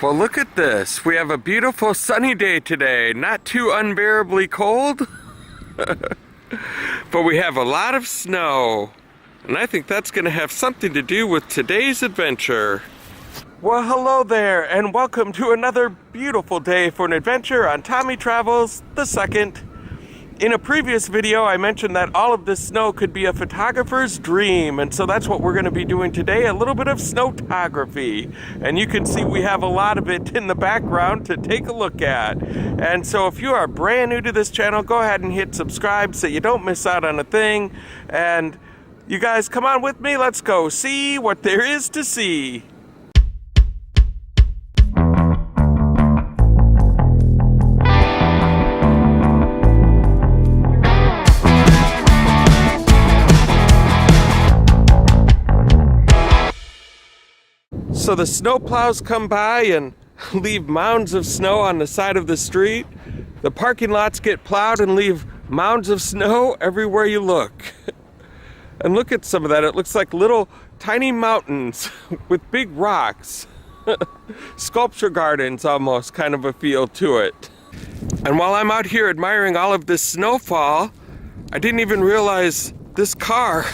Well, look at this. We have a beautiful sunny day today. Not too unbearably cold, but we have a lot of snow. And I think that's going to have something to do with today's adventure. Well, hello there, and welcome to another beautiful day for an adventure on Tommy Travels the Second. In a previous video, I mentioned that all of this snow could be a photographer's dream, and so that's what we're going to be doing today, a little bit of snowtography. And you can see we have a lot of it in the background to take a look at. And so if you are brand new to this channel, go ahead and hit subscribe so you don't miss out on a thing. And you guys come on with me, let's go see what there is to see. So the snowplows come by and leave mounds of snow on the side of the street. The parking lots get plowed and leave mounds of snow everywhere you look. And look at some of that. It looks like little tiny mountains with big rocks. Sculpture gardens almost, kind of a feel to it. And while I'm out here admiring all of this snowfall, I didn't even realize this car.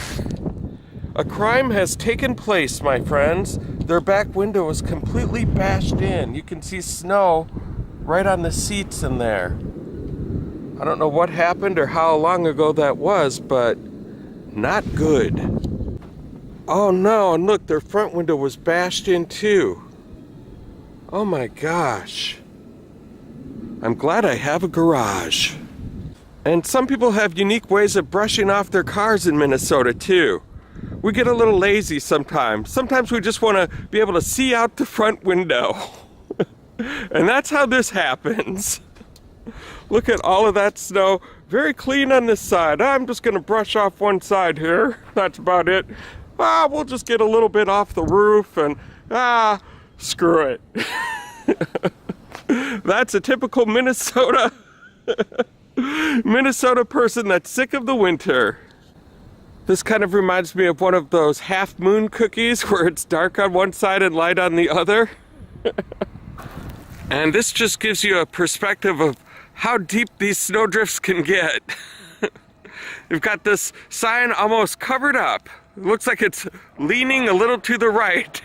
A crime has taken place, my friends. Their back window is completely bashed in. You can see snow right on the seats in there. I don't know what happened or how long ago that was, but not good. Oh no, and look, their front window was bashed in too. Oh my gosh. I'm glad I have a garage. And some people have unique ways of brushing off their cars in Minnesota too. We get a little lazy sometimes. Sometimes we just want to be able to see out the front window. And that's how this happens. Look at all of that snow. Very clean on this side. I'm just going to brush off one side here. That's about it. We'll just get a little bit off the roof and screw it. That's a typical Minnesota person that's sick of the winter. This kind of reminds me of one of those half moon cookies where it's dark on one side and light on the other. And this just gives you a perspective of how deep these snowdrifts can get. You've got this sign almost covered up. It looks like it's leaning a little to the right.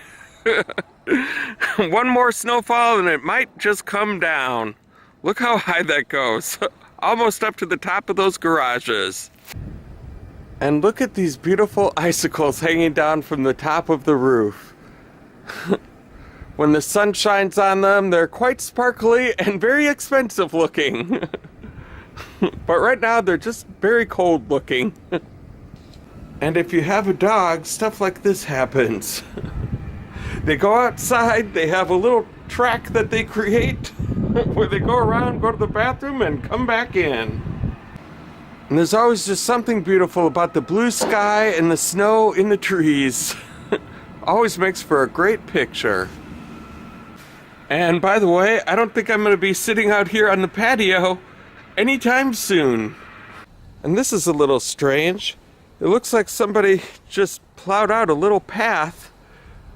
One more snowfall and it might just come down. Look how high that goes. Almost up to the top of those garages. And look at these beautiful icicles hanging down from the top of the roof. When the sun shines on them, they're quite sparkly and very expensive looking. But right now, they're just very cold looking. And if you have a dog, stuff like this happens. They go outside, they have a little track that they create where they go around, go to the bathroom, and come back in. And there's always just something beautiful about the blue sky and the snow in the trees. Always makes for a great picture. And by the way, I don't think I'm going to be sitting out here on the patio anytime soon. And this is a little strange. It looks like somebody just plowed out a little path,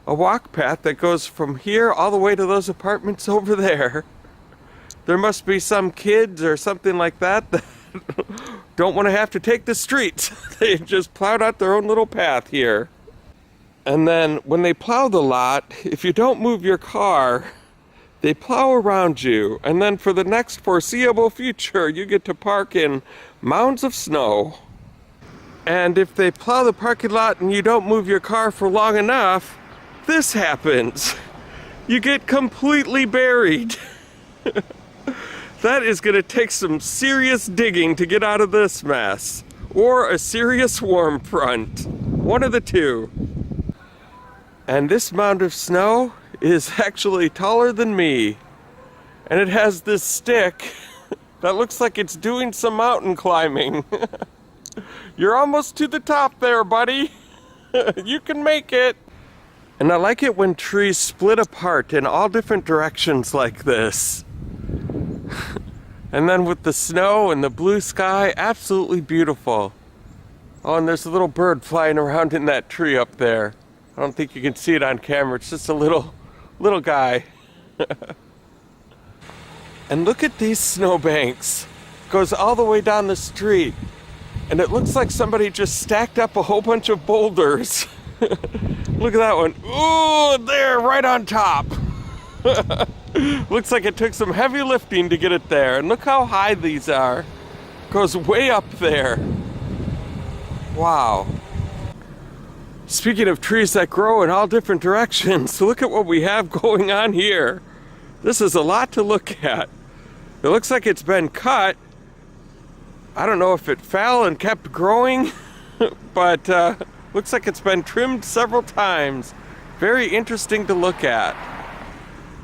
a walk path that goes from here all the way to those apartments over there. There must be some kids or something like that don't want to have to take the streets. They just plowed out their own little path here. And then when they plow the lot, if you don't move your car, they plow around you. And then for the next foreseeable future, you get to park in mounds of snow. And if they plow the parking lot and you don't move your car for long enough, this happens. You get completely buried. That is going to take some serious digging to get out of this mess. Or a serious warm front. One of the two. And this mound of snow is actually taller than me. And it has this stick that looks like it's doing some mountain climbing. You're almost to the top there, buddy. You can make it. And I like it when trees split apart in all different directions like this. And then with the snow and the blue sky, absolutely beautiful. Oh, and there's a little bird flying around in that tree up there. I don't think you can see it on camera. It's just a little guy. And look at these snowbanks. Goes all the way down the street. And it looks like somebody just stacked up a whole bunch of boulders. Look at that one. Ooh, there, right on top. Looks like it took some heavy lifting to get it there. And look how high these are. Goes way up there. Wow. Speaking of trees that grow in all different directions, look at what we have going on here. This is a lot to look at. It looks like it's been cut. I don't know if it fell and kept growing, but looks like it's been trimmed several times. Very interesting to look at.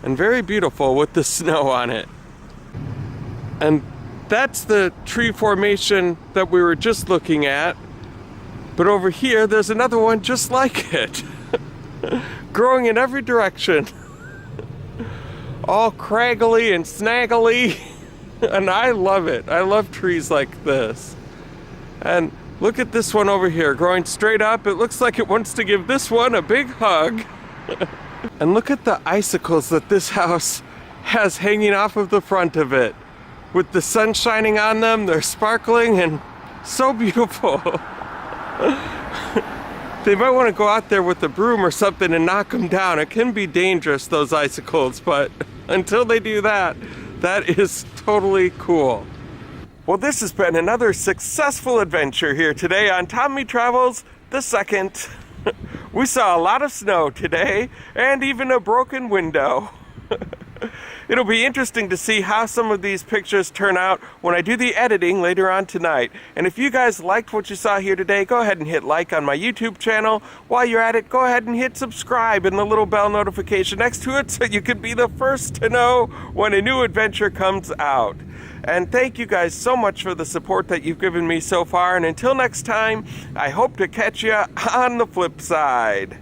And very beautiful with the snow on it. And that's the tree formation that we were just looking at. But over here, there's another one just like it. Growing in every direction. All craggly and snaggly. And I love it. I love trees like this. And look at this one over here, growing straight up. It looks like it wants to give this one a big hug. And look at the icicles that this house has hanging off of the front of it. With the sun shining on them, they're sparkling and so beautiful. They might want to go out there with a broom or something and knock them down. It can be dangerous, those icicles, but until they do that, that is totally cool. Well, this has been another successful adventure here today on Tommy Travels the Second. We saw a lot of snow today and even a broken window. It'll be interesting to see how some of these pictures turn out when I do the editing later on tonight. And if you guys liked what you saw here today, go ahead and hit like on my YouTube channel. While you're at it, go ahead and hit subscribe and the little bell notification next to it so you can be the first to know when a new adventure comes out. And thank you guys so much for the support that you've given me so far. And until next time, I hope to catch you on the flip side.